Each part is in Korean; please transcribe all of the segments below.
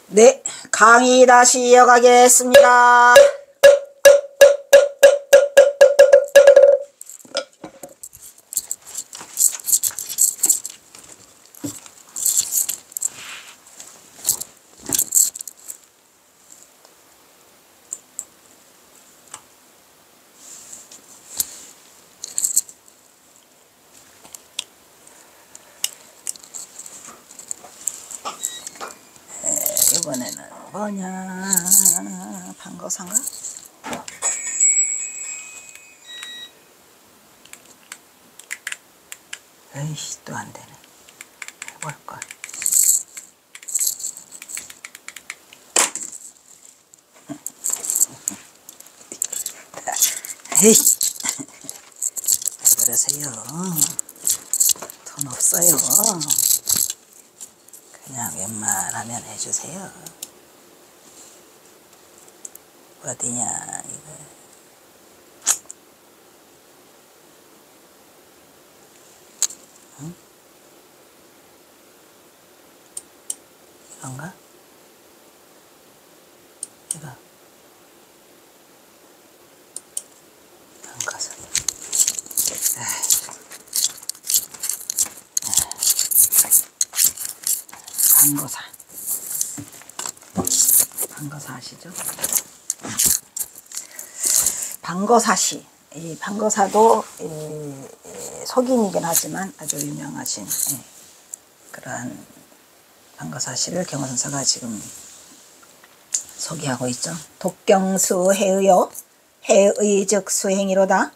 네, 강의 다시 이어가겠습니다. 이번에는 뭐냐, 방거사인가? 에이씨, 또 안 되네. 해볼걸. 에이, 왜 그러세요? 돈 없어요. 그냥 웬만하면 해주세요. 어디냐, 이거. 응? 이건가? 이거. 방거사. 방거사. 방거사 아시죠? 방거사시. 이 방거사도 석인이긴 하지만 아주 유명하신 그러한 방거사시를 경화선사가 지금 소개하고 있죠. 독경수 해의요. 해의 즉 수행이로다.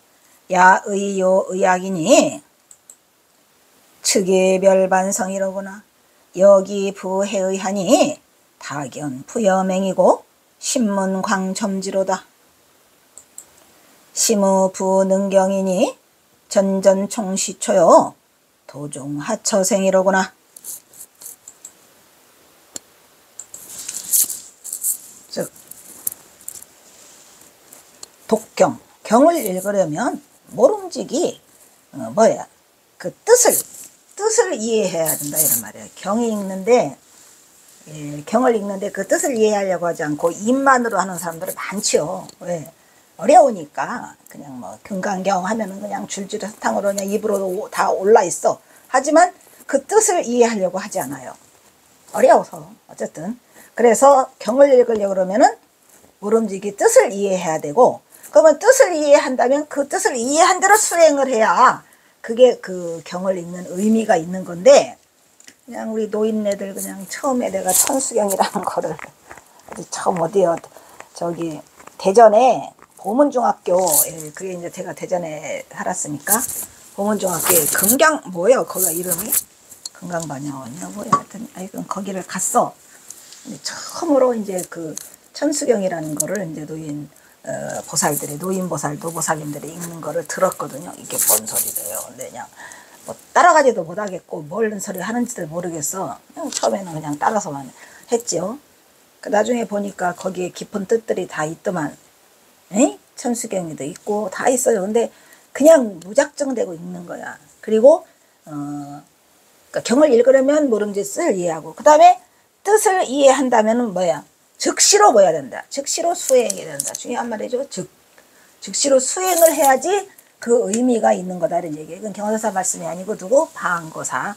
야의요 의학이니 측의별반성이로구나. 여기 부해의하니 타견 부여맹이고 신문광첨지로다. 심의 부능경이니 전전총시초요. 도중하처생이로구나. 즉 독경, 경을 읽으려면 모름지기 뭐야, 그 뜻을 이해해야 된다 이런 말이에요. 경이 읽는데 경을 읽는데 그 뜻을 이해하려고 하지 않고 입만으로 하는 사람들이 많지요. 왜? 어려우니까. 그냥 뭐 금강경 하면은 그냥 줄줄이 사탕으로 그냥 입으로 다 올라 있어. 하지만 그 뜻을 이해하려고 하지 않아요. 어려워서. 어쨌든 그래서 경을 읽으려고 그러면은 모름지기 뜻을 이해해야 되고, 그러면 뜻을 이해한다면 그 뜻을 이해한 대로 수행을 해야 그게 그 경을 읽는 의미가 있는 건데, 그냥 우리 노인네들 그냥 처음에 내가 천수경이라는 거를 처음 어디요, 저기 대전에 보문중학교, 그게 이제 제가 대전에 살았으니까 보문중학교에 금강 뭐예요 거기가 이름이 금강반야원이야 뭐야, 하여튼 하여튼 거기를 갔어. 처음으로 이제 그 천수경이라는 거를 이제 노인 보살들이, 노인 보살, 노보살님들이 읽는 거를 들었거든요. 이게 뭔 소리래요. 근데 그냥 뭐 따라가지도 못하겠고 뭘 소리 하는지도 모르겠어. 그냥 처음에는 그냥 따라서만 했죠. 그 나중에 보니까 거기에 깊은 뜻들이 다 있더만. 천수경에도 있고 다 있어요. 근데 그냥 무작정되고 읽는 거야. 그리고 그러니까 경을 읽으려면 모름짓을 이해하고, 그 다음에 뜻을 이해한다면은 뭐야? 즉시로 뭐야 된다. 즉시로 수행해야 된다. 중요한 말이죠. 즉시로 수행을 해야지 그 의미가 있는 거다 이런 얘기예요. 이건 경화선사 말씀이 아니고 누구? 방거사.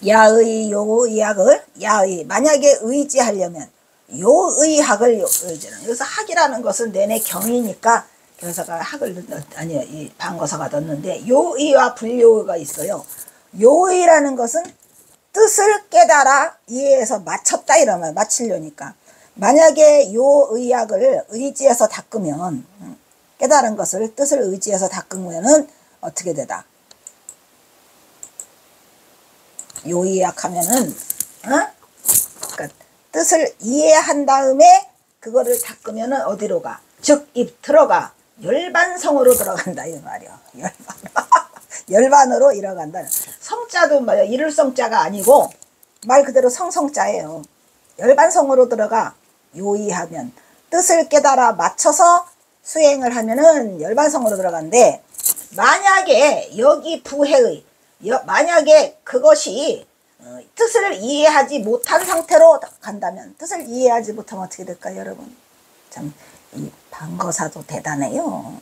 야의 요의학을, 야의, 만약에 의지하려면 요의학을 의지는, 여기서 학이라는 것은 내내 경이니까 경화선사가 학을 아니요, 이 방거사가 넣었는데 요의와 불요의가 있어요. 요의라는 것은 뜻을 깨달아 이해해서 맞췄다 이러면 맞추려니까, 만약에 요의학을 의지해서 닦으면, 깨달은 것을 뜻을 의지해서 닦으면은 어떻게 되다? 요의학 하면은 그러니까 뜻을 이해한 다음에 그거를 닦으면은 어디로 가? 즉 입 들어가 열반성으로 들어간다 이 말이야. 열반으로 들어간다. 성자도 뭐야, 이룰 성자가 아니고 말 그대로 성성자예요. 열반성으로 들어가. 요의하면 뜻을 깨달아 맞춰서 수행을 하면은 열반성으로 들어간대. 만약에 여기 부해의, 만약에 그것이 뜻을 이해하지 못한 상태로 간다면, 뜻을 이해하지 못하면 어떻게 될까요, 여러분? 참, 이 방거사도 대단해요.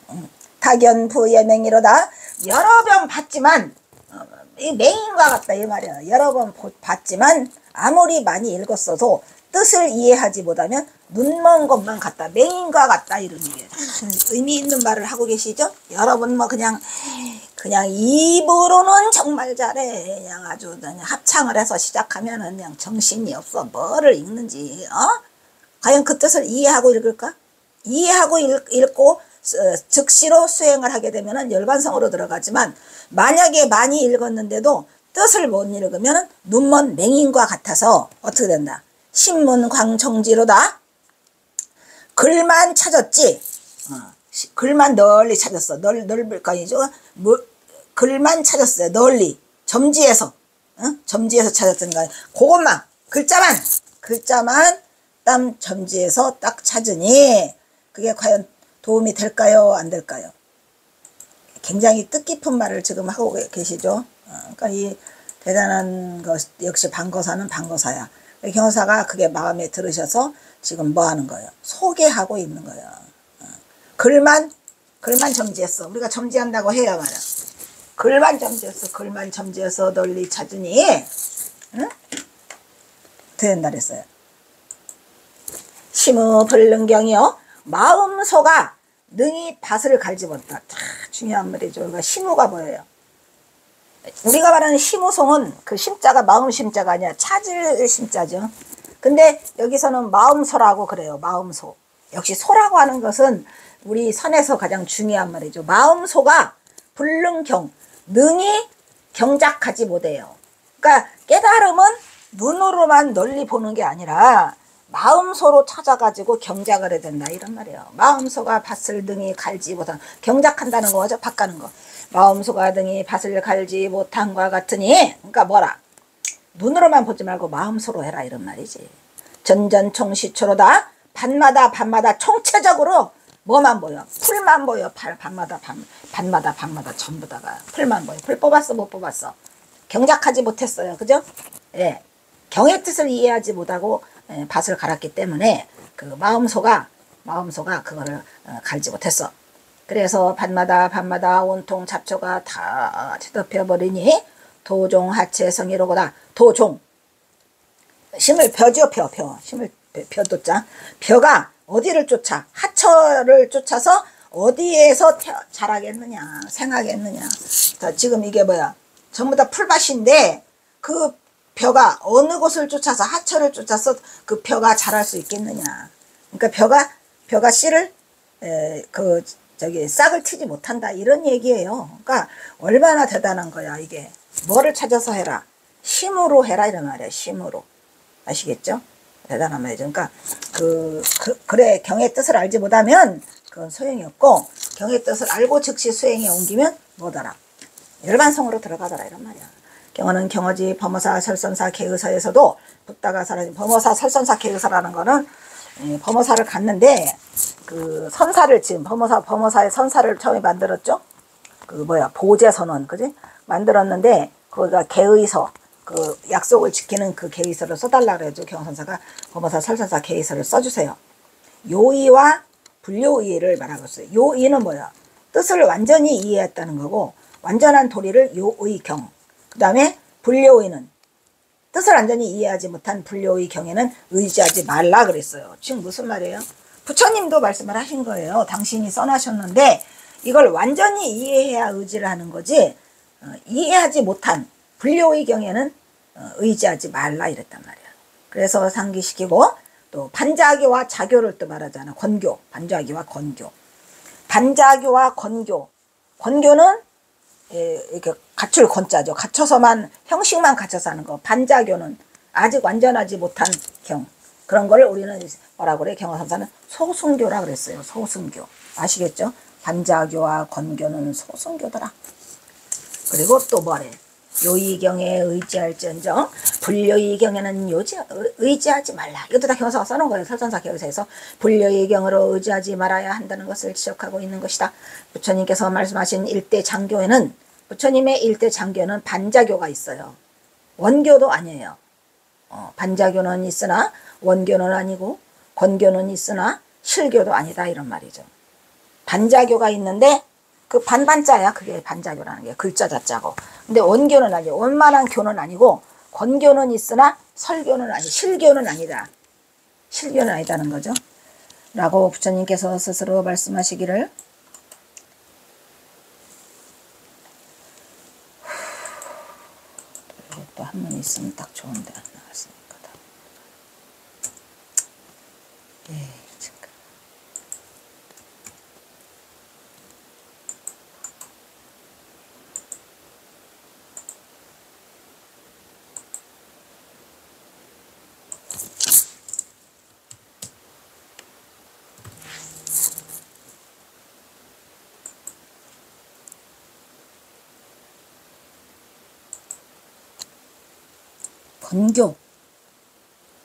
타견부 예맹이로다. 여러 번 봤지만, 이 맹인과 같다 이 말이야. 여러 번 봤지만 아무리 많이 읽었어도 뜻을 이해하지 못하면 눈먼 것만 같다. 맹인과 같다. 이런 게 의미 있는 말을 하고 계시죠? 여러분 뭐 그냥 입으로는 정말 잘해. 그냥 아주 그냥 합창을 해서 시작하면은 그냥 정신이 없어. 뭐를 읽는지. 과연 그 뜻을 이해하고 읽을까? 이해하고 읽고 즉시로 수행을 하게 되면은 열반성으로 들어가지만, 만약에 많이 읽었는데도 뜻을 못 읽으면 눈먼 맹인과 같아서 어떻게 된다? 신문광청지로다. 글만 찾았지. 글만 널리 찾았어. 넓을 거 아니죠? 글만 찾았어요. 널리. 점지에서. 점지에서 찾았던 거야. 그것만. 글자만 땀 점지에서 딱 찾으니 그게 과연 도움이 될까요? 안 될까요? 굉장히 뜻깊은 말을 지금 하고 계시죠. 그러니까 이 대단한 것 역시 방거사는 방거사야. 경사가 그게 마음에 들으셔서 지금 뭐 하는 거예요? 소개하고 있는 거예요. 글만 점지했어. 우리가 점지한다고 해야 말이야. 글만 점지했어. 글만 점지해서 널리 찾으니 된다 그랬어요. 심의 불능경이요. 마음소가 능히 밭을 갈지 못한다. 참 중요한 말이죠. 그러니까 심우가 뭐예요? 우리가 말하는 심우송은 그 심자가 마음 심자가 아니라 찾을 심자죠. 근데 여기서는 마음소라고 그래요. 마음소. 역시 소라고 하는 것은 우리 선에서 가장 중요한 말이죠. 마음소가 불능경, 능히 경작하지 못해요. 그러니까 깨달음은 눈으로만 널리 보는 게 아니라 마음소로 찾아가지고 경작을 해야 된다 이런 말이에요. 마음소가 밭을 등이 갈지 못한, 경작한다는 거죠. 밭 가는 거. 마음소가 등이 밭을 갈지 못한과 같으니, 그러니까 뭐라? 눈으로만 보지 말고 마음소로 해라 이런 말이지. 전전총시초로다. 밤마다 총체적으로 뭐만 보여? 풀만 보여. 밤마다 전부 다가 풀만 보여. 풀 뽑았어 못 뽑았어? 경작하지 못했어요. 그죠? 예. 경의 뜻을 이해하지 못하고 밭을 갈았기 때문에 그 마음소가 그거를 갈지 못했어. 그래서 밤마다 온통 잡초가 다 뒤덮여 버리니 도종 하체성이로구나. 도종 심을 벼죠. 벼 심을 벼도자. 벼가 어디를 쫓아? 하처를 쫓아서 어디에서 자라겠느냐, 생하겠느냐. 자, 지금 이게 뭐야? 전부 다 풀밭인데 그 벼가 어느 곳을 쫓아서, 하처를 쫓아서 그 벼가 자랄 수 있겠느냐. 그러니까 벼가 씨를 싹을 트지 못한다 이런 얘기예요. 그러니까 얼마나 대단한 거야 이게. 뭐를 찾아서 해라? 심으로 해라 이런 말이야. 심으로. 아시겠죠? 대단한 말이죠. 그러니까 그래 경의 뜻을 알지 못하면 그건 소용이 없고, 경의 뜻을 알고 즉시 수행에 옮기면 뭐더라? 열반성으로 들어가더라 이런 말이야. 경어는 경어지 범어사 설선사 개의사에서도 붙다가 사라진, 범어사 설선사 개의사라는 거는 범어사를 갖는데 그 선사를 지금 범어사의 선사를 처음에 만들었죠. 그 뭐야 보제선언 그지 만들었는데 거기가 개의서, 그 약속을 지키는 그 개의서를 써달라 그래죠. 경선사가 범어사 설선사 개의서를 써주세요. 요의와 불요의를 말하고 있어요. 요의는 뭐야? 뜻을 완전히 이해했다는 거고, 완전한 도리를 요의경. 그 다음에 불요의는 뜻을 완전히 이해하지 못한 불요의 경에는 의지하지 말라 그랬어요. 지금 무슨 말이에요? 부처님도 말씀을 하신 거예요. 당신이 써나셨는데 이걸 완전히 이해해야 의지를 하는 거지, 이해하지 못한 불요의 경에는 의지하지 말라 이랬단 말이야. 그래서 상기시키고, 또 반자교와 자교를 또 말하잖아. 권교, 반자교와 권교. 반자교와 권교는 이렇게 갖출 권자죠. 갖춰서만, 형식만 갖춰서 하는 거. 반자교는 아직 완전하지 못한 경. 그런 걸 우리는 뭐라고 그래? 경어선사는 소승교라 그랬어요. 소승교. 아시겠죠? 반자교와 권교는 소승교더라. 그리고 또 뭐래? 요의경에 의지할지언정 불요의경에는 의지하지 말라. 이것도 다 경어사가 써놓은 거예요. 설선사 개의사에서 불요의경으로 의지하지 말아야 한다는 것을 지적하고 있는 것이다. 부처님께서 말씀하신 일대 장교에는, 부처님의 일대 장교는 반자교가 있어요. 원교도 아니에요. 반자교는 있으나 원교는 아니고 권교는 있으나 실교도 아니다 이런 말이죠. 반자교가 있는데 그 반반자야. 그게 반자교라는 게 글자 자자고. 근데 원교는 아니고 원만한 교는 아니고 권교는 있으나 설교는 아니 실교는 아니다. 실교는 아니다는 거죠. 라고 부처님께서 스스로 말씀하시기를 또 한문 있으면 딱 좋은데 안 나왔으니까. 예, 잠깐. 권교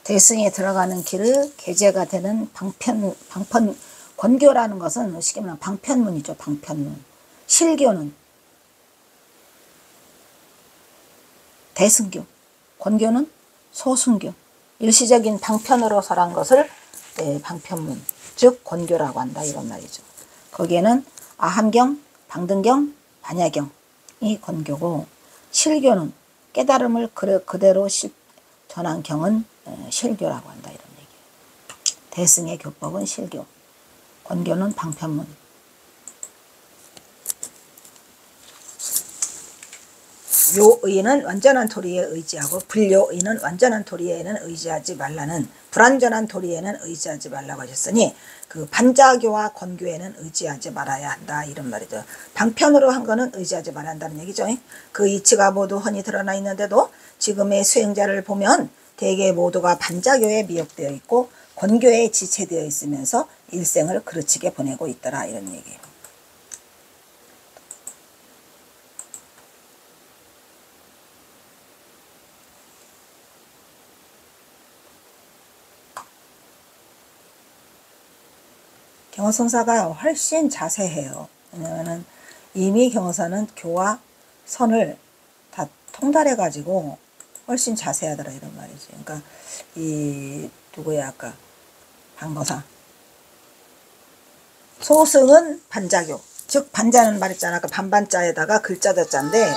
대승에 들어가는 길을 계제가 되는 방편 권교라는 것은 쉽게 말하면 방편문이죠. 방편문. 실교는 대승교, 권교는 소승교. 일시적인 방편으로 설한 것을 방편문, 즉 권교라고 한다 이런 말이죠. 거기에는 아함경, 방등경, 반야경이 권교고 실교는 깨달음을 그대로 전한 경은 실교라고 한다 이런 얘기예요. 대승의 교법은 실교, 권교는 방편문. 요의는 완전한 도리에 의지하고 불요의는 완전한 도리에는 의지하지 말라는, 불완전한 도리에는 의지하지 말라고 하셨으니 그 반자교와 권교에는 의지하지 말아야 한다 이런 말이죠. 방편으로 한 거는 의지하지 말아야 한다는 얘기죠. 그 이치가 모두 훤히 드러나 있는데도 지금의 수행자를 보면 대개 모두가 반자교에 미혹되어 있고 권교에 지체되어 있으면서 일생을 그르치게 보내고 있더라 이런 얘기예요. 경허선사가 훨씬 자세해요. 왜냐하면 이미 경허사는 교와 선을 다 통달해 가지고 훨씬 자세하더라 이런 말이지. 그러니까 이 누구야 아까 방거사 소승은 반자교, 즉 반자는 말했잖아. 그 반반자에다가 글자 자자인데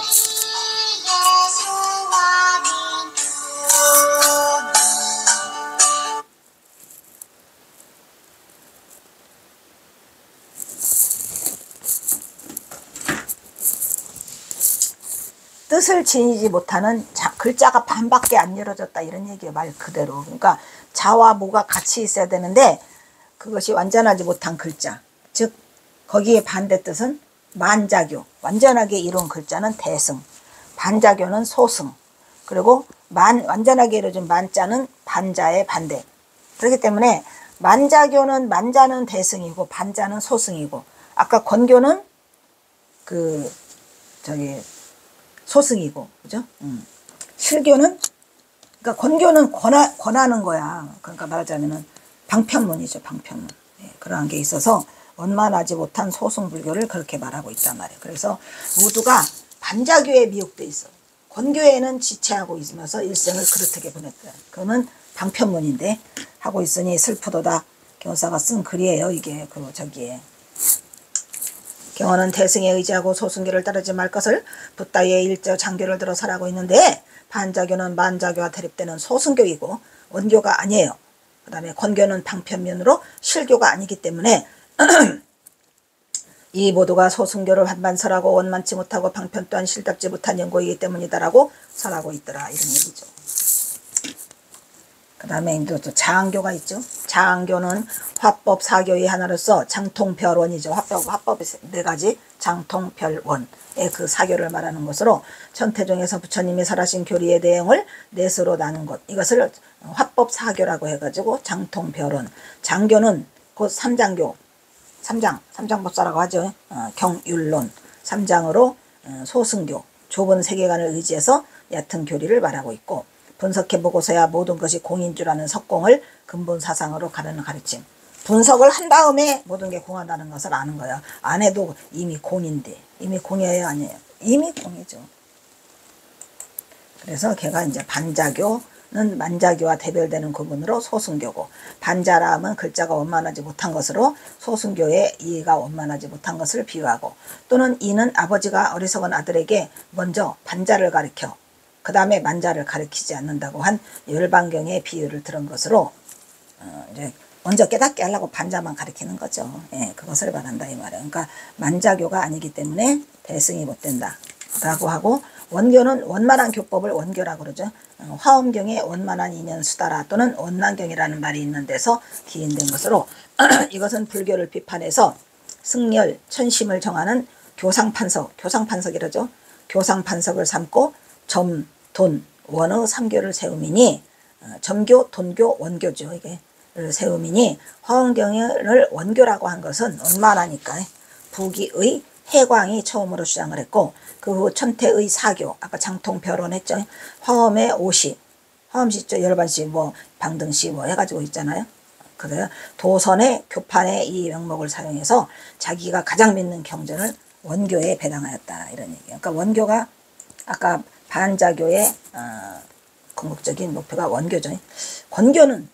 뜻을 지니지 못하는 글자가 반밖에 안 이루어졌다 이런 얘기예요. 말 그대로. 그러니까 자와 모가 같이 있어야 되는데 그것이 완전하지 못한 글자, 즉 거기에 반대 뜻은 만자교, 완전하게 이룬 글자는 대승, 반자교는 소승, 그리고 완전하게 이루어진 만자는 반자의 반대. 그렇기 때문에 만자는 대승이고 반자는 소승이고, 아까 권교는 소승이고, 그죠? 실교는, 그러니까 권교는 권하는 거야. 그러니까 말하자면은 방편문이죠, 방편문. 그러한 게 있어서 원만하지 못한 소승불교를 그렇게 말하고 있단 말이에요. 그래서 모두가 반자교에 미혹돼 있어. 권교에는 지체하고 있으면서 일생을 그렇게 보냈다. 그거는 방편문인데 하고 있으니 슬프도다. 경사가 쓴 글이에요. 이게 저기에. 경어는 대승에 의지하고 소승교를 따르지 말 것을 붓다의 일조 장교를 들어 설하고 있는데, 반자교는 만자교와 대립되는 소승교이고 원교가 아니에요. 그 다음에 권교는 방편면으로 실교가 아니기 때문에 이 모두가 소승교를 반반설하고 원만치 못하고 방편 또한 실답지 못한 연고이기 때문이다라고 설하고 있더라 이런 얘기죠. 그 다음에 또 자항교가 있죠. 자항교는 화법 사교의 하나로서 장통별원이죠. 화법이 4가지 장통별원의 그 사교를 말하는 것으로 천태종에서 부처님이 설하신 교리의 내용을 넷으로 나눈 것, 이것을 화법 사교라고 해가지고 장통별원. 장교는 곧 삼장교, 삼장법사라고 하죠. 경율론 3장으로 소승교, 좁은 세계관을 의지해서 얕은 교리를 말하고 있고, 분석해보고서야 모든 것이 공인 줄 아는 석공을 근본 사상으로 가르는 가르침. 분석을 한 다음에 모든 게 공하다는 것을 아는 거야. 안 해도 이미 공인데. 이미 공이에요, 아니에요? 이미 공이죠. 그 그래서 걔가 이제 반자교는 만자교와 대별되는 구분으로 소승교고, 반자라면 글자가 원만하지 못한 것으로 소승교의 이가 원만하지 못한 것을 비유하고, 또는 이는 아버지가 어리석은 아들에게 먼저 반자를 가르쳐 그 다음에 만자를 가르치지 않는다고 한 열반경의 비유를 들은 것으로 이제 먼저 깨닫게 하려고 반자만 가르치는 거죠. 예, 그것을 말한다 이 말이에요. 그러니까 만자교가 아니기 때문에 대승이 못 된다 라고 하고, 원교는 원만한 교법을 원교라고 그러죠. 화엄경에 원만한 인연수다라 또는 원난경이라는 말이 있는 데서 기인된 것으로 이것은 불교를 비판해서 승열, 천심을 정하는 교상판석, 교상판석이라죠. 교상판석을 삼고 점, 돈, 원의 3교를 세우미니, 점교, 돈교, 원교죠. 이게 세우미니, 화엄경을 원교라고 한 것은 원만하니까 부기의 해광이 처음으로 주장을 했고, 그 후 천태의 사교, 아까 장통별원 했죠. 화엄의 50, 화엄시 있죠. 열반시, 뭐 방등시 뭐 해가지고 있잖아요. 그래요. 도선의 교판의 이 명목을 사용해서 자기가 가장 믿는 경전을 원교에 배당하였다 이런 얘기예요. 그러니까 원교가 아까 반자교의 궁극적인 목표가 원교죠. 권교는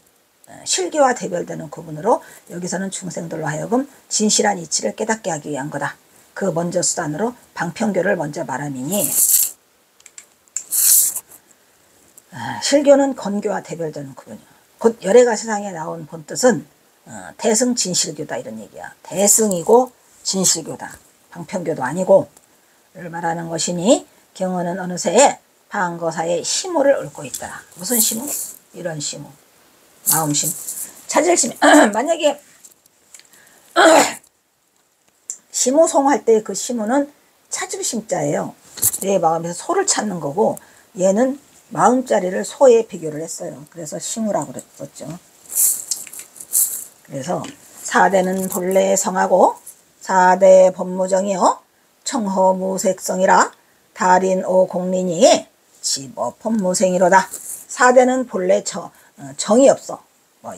실교와 대별되는 구분으로 여기서는 중생들로 하여금 진실한 이치를 깨닫게 하기 위한 거다. 그 먼저 수단으로 방편교를 먼저 말함이니, 실교는 건교와 대별되는 구분이야. 곧 열애가 세상에 나온 본뜻은 대승 진실교다 이런 얘기야. 대승이고 진실교다. 방편교도 아니고 를 말하는 것이니, 경어는 어느새 방거사의 심호를 읊고 있더라. 무슨 심호? 이런 심호. 마음심. 찾을 심. 만약에 심호송 할 때 그 심호는 찾을 심자예요. 내 마음에서 소를 찾는 거고, 얘는 마음자리를 소에 비교를 했어요. 그래서 심호라고 그랬었죠. 그래서 4대는 본래 성하고 4대 법무정이요 청허무색성이라 달인 오공린이 지법법무생이로다. 4대는 본래 정이 없어. 뭐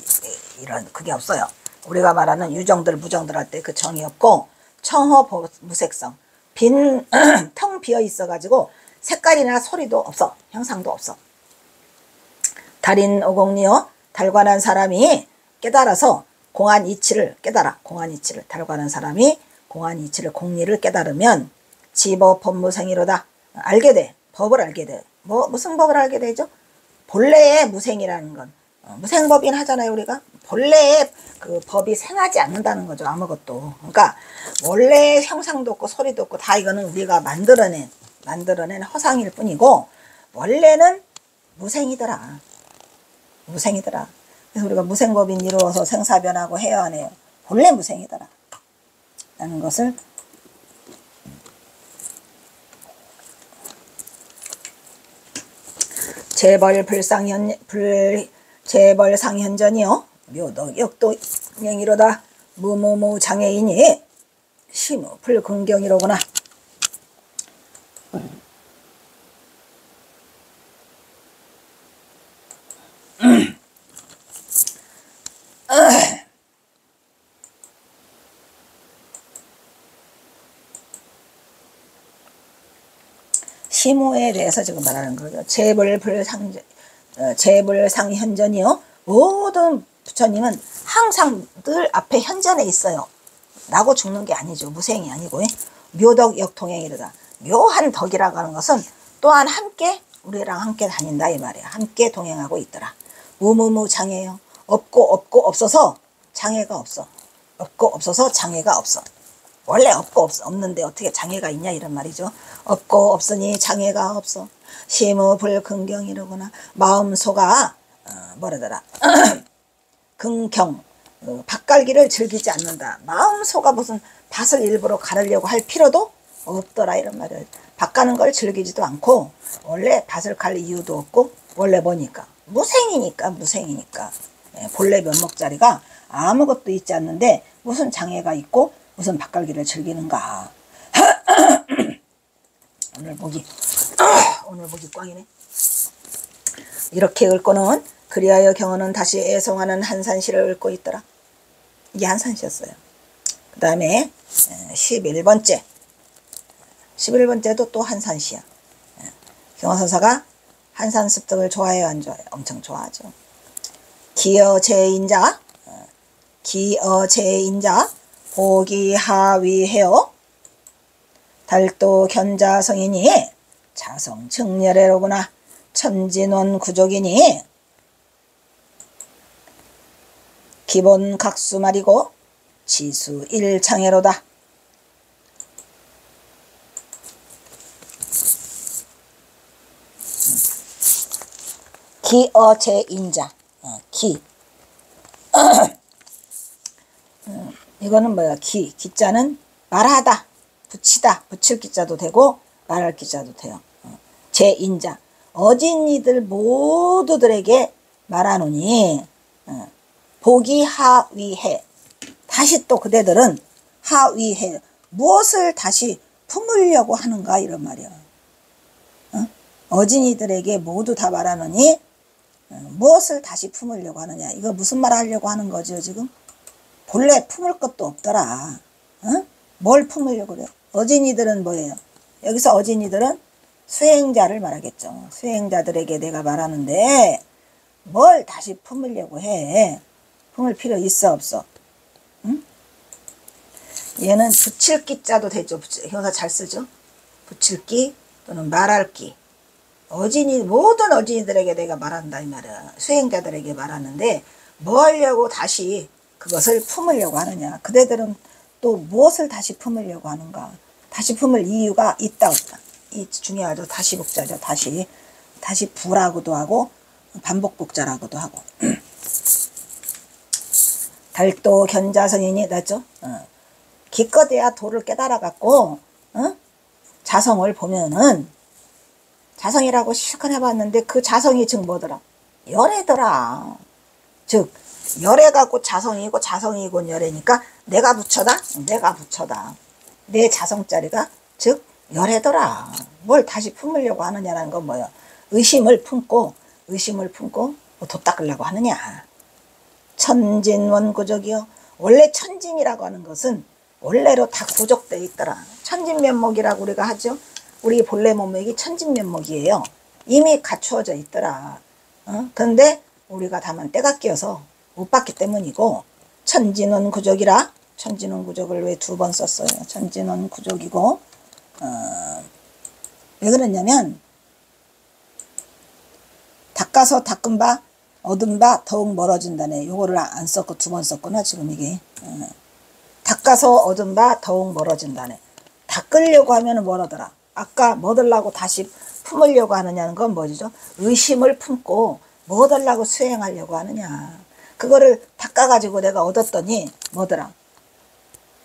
이런 그게 없어요. 우리가 말하는 유정들 무정들 할 때 그 정이 없고, 청허무색성, 텅 비어 있어 가지고 색깔이나 소리도 없어. 형상도 없어. 달인 오공리요, 달관한 사람이 깨달아서 공한 이치를 깨달아. 공한 이치를, 달관한 사람이 공한 이치를, 공리를 깨달으면 지법 법무생이로다. 알게 돼. 법을 알게 돼. 무슨 법을 알게 되죠? 본래의 무생이라는 건, 무생법인 하잖아요 우리가. 본래의 그 법이 생하지 않는다는 거죠. 아무것도. 그러니까 원래 형상도 없고 소리도 없고 다 이거는 우리가 만들어낸 허상일 뿐이고, 원래는 무생이더라. 무생이더라. 그래서 우리가 무생법인 이루어서 생사변하고 해야 하네요. 본래 무생이더라 라는 것을 재벌상현전이요 묘덕 역동행이로다. 무무무 장애인이 심우 불근경이로구나. 심호에 대해서 지금 말하는 거죠. 재벌상현전이요. 모든 부처님은 항상 늘 앞에 현전에 있어요. 나고 죽는 게 아니죠. 무생이 아니고. 묘덕 역동행이로다. 묘한 덕이라고 하는 것은 또한 함께 우리랑 함께 다닌다 이 말이야. 함께 동행하고 있더라. 무무무 장애요. 없고 없어서 장애가 없어. 없고 없어서 장애가 없어. 원래 없고 없는데 어떻게 장애가 있냐 이런 말이죠. 없고 없으니 장애가 없어. 심의 불근경이로구나. 마음소가 뭐라더라. 근경, 밭갈기를 즐기지 않는다. 마음소가 무슨 밭을 일부러 가르려고 할 필요도 없더라 이런 말이에요. 밭 가는 걸 즐기지도 않고, 원래 밭을 갈 이유도 없고, 원래 뭐니까 무생이니까. 본래 면목자리가 아무것도 있지 않는데 무슨 장애가 있고 무슨 밭갈기를 즐기는가. 오늘 보기 꽝이네. 이렇게 읊고는 그리하여 경어는 다시 애송하는 한산시를 읊고 있더라. 이게 한산시였어요. 그 다음에 11번째도 또 한산시야. 경어선사가 한산습득을 좋아해요, 안 좋아해요? 엄청 좋아하죠. 기어제인자, 기어제인자, 보기하위해요. 달도 견자성이니 자성 증렬애로구나. 천진원 구족이니 기본 각수 말이고 지수 일창애로다. 기어제인자, 기. 이거는 뭐야? 기자는 말하다, 붙이다, 붙일 기자도 되고 말할 기자도 돼요. 제인자, 어진이들 모두들에게 말하노니 보기하위해. 다시 또 그대들은 하위해. 무엇을 다시 품으려고 하는가 이런 말이야. 어진이들에게 모두 다 말하노니 무엇을 다시 품으려고 하느냐. 이거 무슨 말 하려고 하는 거죠 지금? 본래 품을 것도 없더라. 뭘 품으려고 그래? 어진이들은 뭐예요? 여기서 어진이들은 수행자를 말하겠죠. 수행자들에게 내가 말하는데 뭘 다시 품으려고 해? 품을 필요 있어 없어? 응? 얘는 붙일 기자도 되죠. 형사 잘 쓰죠. 붙일 기 또는 말할 기. 모든 어진이들에게 내가 말한다 이 말이야. 수행자들에게 말하는데 뭐 하려고 다시 그것을 품으려고 하느냐. 그대들은 또 무엇을 다시 품으려고 하는가. 다시 품을 이유가 있다 없다. 이 중요하죠. 다시 복자죠. 다시 부라고도 하고 반복 복자라고도 하고. 달도 견자성이니 맞죠? 기껏해야 도를 깨달아 갖고 자성을 보면은 자성이라고 실컷 해봤는데 그 자성이 즉 뭐더라? 열애더라. 즉 열애갖고 자성이고 자성이고 열애니까 내가 부처다? 내가 부처다. 내 자성자리가 즉 열애더라. 뭘 다시 품으려고 하느냐라는 건 뭐야? 의심을 품고 뭐 도 닦으려고 하느냐. 천진원구족이요. 원래 천진이라고 하는 것은 원래로 다 구족되어 있더라. 천진면목이라고 우리가 하죠. 우리 본래 몸맥이 천진면목이에요. 이미 갖추어져 있더라. 그런데 우리가 다만 때가 끼어서 못 봤기 때문이고 천진원 구족이라. 천진원 구족을 왜 2번 썼어요? 천진원 구족이고 왜 그랬냐면 닦아서 닦은 바 얻은 바 더욱 멀어진다네. 요거를 안 썼고 2번 썼구나 지금 이게. 닦아서 얻은 바 더욱 멀어진다네. 닦으려고 하면 뭐라더라? 아까 뭐 들라고 다시 품으려고 하느냐는 건 뭐죠? 의심을 품고 뭐 들라고 수행하려고 하느냐. 그거를 닦아가지고 내가 얻었더니 뭐더라?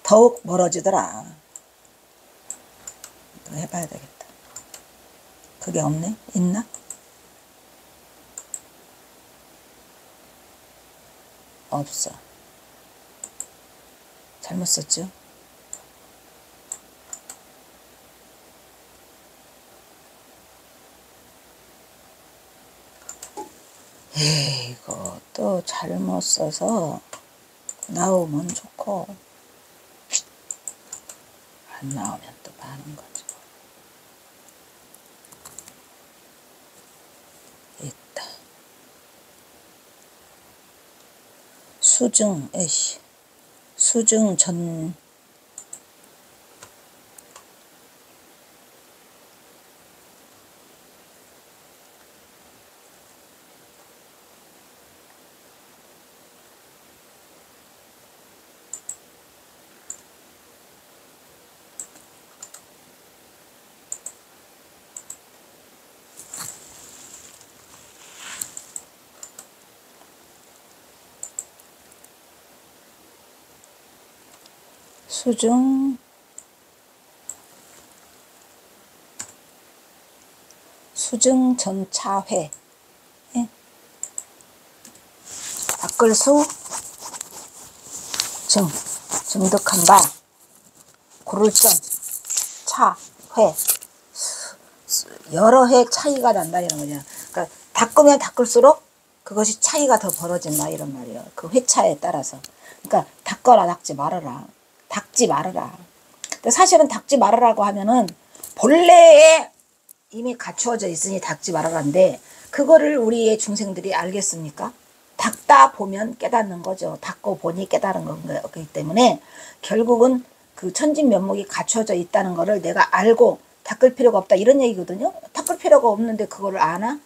더욱 멀어지더라. 해봐야 되겠다. 그게 없네? 있나? 없어. 잘못 썼죠? 이거 또 잘못 써서 나오면 좋고 안 나오면 또 많은 거죠. 있다. 수증 전 수증 전차회. 예? 닦을수 증득한 바 고를점 차회 여러 해 차이가 난다 이런 거냐. 그러니까 닦으면 닦을수록 그것이 차이가 더 벌어진다 이런 말이에요. 그 회차에 따라서. 그러니까 닦거라 닦지 말아라. 닦지 말아라. 근데 사실은 닦지 말으라고 하면은 본래의 이미 갖추어져 있으니 닦지 말아라는데 그거를 우리의 중생들이 알겠습니까? 닦다 보면 깨닫는 거죠. 닦고 보니 깨달은 거기 때문에 결국은 그 천진면목이 갖춰져 있다는 거를 내가 알고 닦을 필요가 없다 이런 얘기거든요. 닦을 필요가 없는데 그거를 아나?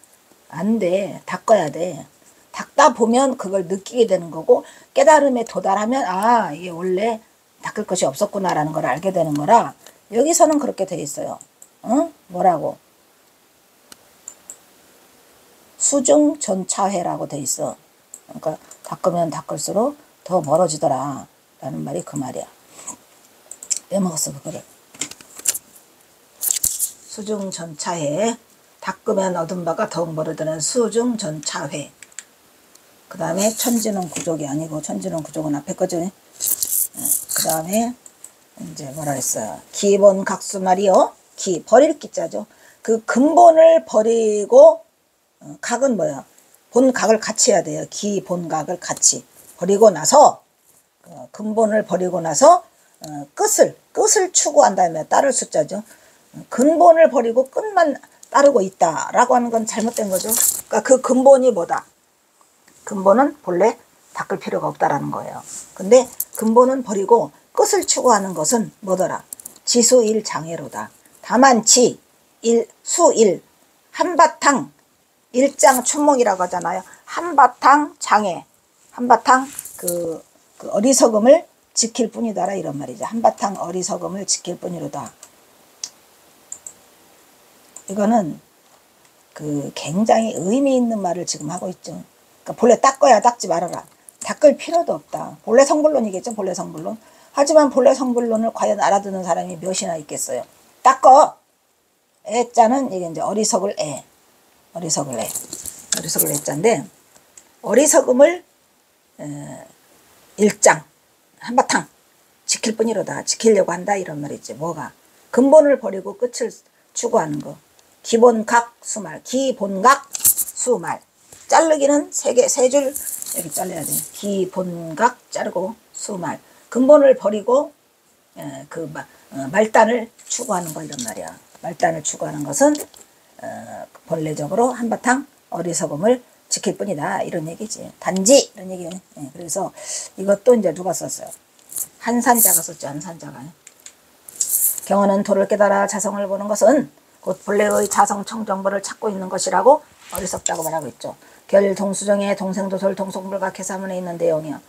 안 돼. 닦아야 돼. 닦다 보면 그걸 느끼게 되는 거고 깨달음에 도달하면 아 이게 원래 닦을 것이 없었구나라는 걸 알게 되는 거라 여기서는 그렇게 돼 있어요. 어? 뭐라고? 수중전차회라고 돼 있어. 그러니까 닦으면 닦을수록 더 멀어지더라 라는 말이 그 말이야. 빼먹었어 그거를. 수중전차회 닦으면 얻은 바가 더욱 멀어드는 수중전차회. 그 다음에 천지는 구족이 아니고 천지는 구족은 앞에 거죠. 그 다음에 이제 뭐라 했어요. 기본 각수말이요. 기 버릴 기자죠. 그 근본을 버리고 각은 뭐야? 본각을 같이 해야 돼요. 기본각을 같이 버리고 나서 근본을 버리고 나서 끝을 추구한다면 따를 숫자죠. 근본을 버리고 끝만 따르고 있다라고 하는 건 잘못된 거죠. 그러니까 그 근본이 뭐다? 근본은 본래 닦을 필요가 없다라는 거예요. 근데 근본은 버리고 끝을 추구하는 것은 뭐더라? 지수일장애로다. 다만 수일 한바탕 일장춘몽이라고 하잖아요. 한바탕 장애 한바탕 그 어리석음을 지킬 뿐이다라 이런 말이죠. 한바탕 어리석음을 지킬 뿐이로다. 이거는 그 굉장히 의미 있는 말을 지금 하고 있죠. 그러니까 본래 닦아야 닦지 말아라. 닦을 필요도 없다. 본래 성불론이겠죠. 본래 성불론. 하지만 본래 성불론을 과연 알아듣는 사람이 몇이나 있겠어요. 닦어. 애자는 이게 이제 어리석을 애. 어리석을 애자인데 어리석음을 일장 한바탕 지킬 뿐이로다. 지키려고 한다 이런 말이지. 뭐가? 근본을 버리고 끝을 추구하는 거. 기본각 수말. 기본각 수말. 자르기는 세 줄 이렇게 잘라야 돼. 기본각 자르고 수말. 근본을 버리고 말단을 추구하는 거 이런 말이야. 말단을 추구하는 것은 본래적으로 한바탕 어리석음을 지킬 뿐이다 이런 얘기지. 단지 이런 얘기예요. 그래서 이것도 이제 누가 썼어요? 한산자가 썼죠. 한산자가. 경어는 도를 깨달아 자성을 보는 것은 곧 본래의 자성 청정보를 찾고 있는 것이라고 어리석다고 말하고 있죠. 결 동수정의 동생도솔 동성불각 해사문에 있는 내용이요.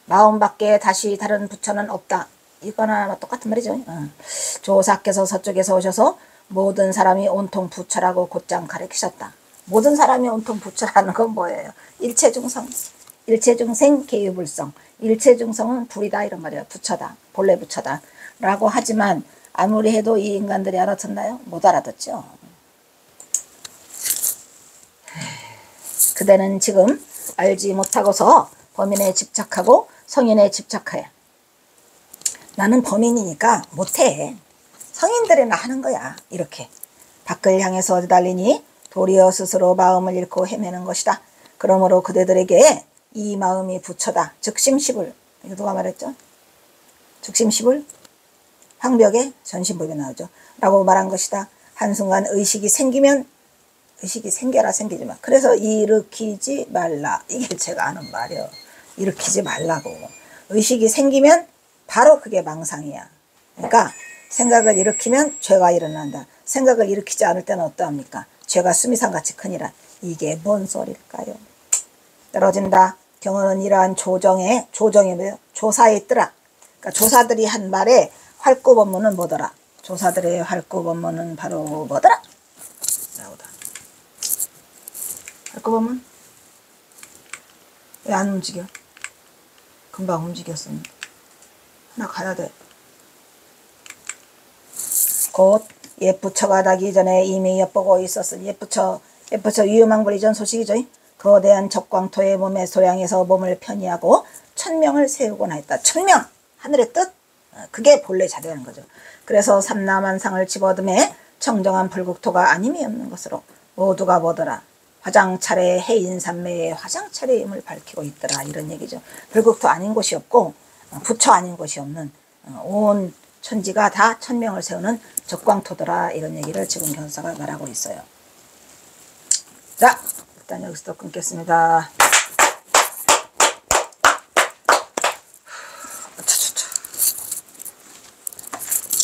마음밖에 다시 다른 부처는 없다. 이거나 똑같은 말이죠. 조사께서 서쪽에서 오셔서 모든 사람이 온통 부처라고 곧장 가르치셨다. 모든 사람이 온통 부처라는 건 뭐예요? 일체중성, 일체중생 개유불성. 일체중성은 불이다 이런 말이에요. 부처다. 본래 부처다. 라고 하지만 아무리 해도 이 인간들이 알아듣나요? 못 알아듣죠. 그대는 지금 알지 못하고서 범인에 집착하고 성인에 집착해. 나는 범인이니까 못해. 성인들이나 하는 거야. 이렇게. 밖을 향해서 달리니 도리어 스스로 마음을 잃고 헤매는 것이다. 그러므로 그대들에게 이 마음이 부처다. 즉심시불. 이거 누가 말했죠? 즉심시불? 황벽에 전신법에 나오죠. 라고 말한 것이다. 한순간 의식이 생기면 의식이 생겨라 생기지 마. 그래서 일으키지 말라. 이게 제가 아는 말이요. 일으키지 말라고. 의식이 생기면 바로 그게 망상이야. 그러니까 생각을 일으키면 죄가 일어난다. 생각을 일으키지 않을 때는 어떠합니까? 죄가 수미산같이 크니라. 이게 뭔 소리일까요? 떨어진다. 경어는 이러한 조정이 뭐예요? 조사의 뜨락. 그러니까 조사들이 한 말에 활구법문은 뭐더라? 조사들의 활구법문은 바로 뭐더라? 나오다. 활구법문? 왜 안 움직여? 금방 움직였었는데. 하나 가야 돼. 곧 옛부처가 나기 전에 이미 엿보고 있었으니 옛부처 유유망불 이전 소식이죠. 거대한 적광토의 몸에 소량에서 몸을 편히하고 천명을 세우곤 하였다. 천명! 하늘의 뜻? 그게 본래 자리라는 거죠. 그래서 삼라만상을 집어듬에 청정한 불국토가 아님이 없는 것으로 모두가 뭐더라? 화장차례 해인산매의 화장차례임을 밝히고 있더라. 이런 얘기죠. 불국토 아닌 곳이 없고 부처 아닌 곳이 없는 온 천지가 다 천명을 세우는 적광토더라 이런 얘기를 지금 경사가 말하고 있어요. 자, 일단 여기서 또 끊겠습니다.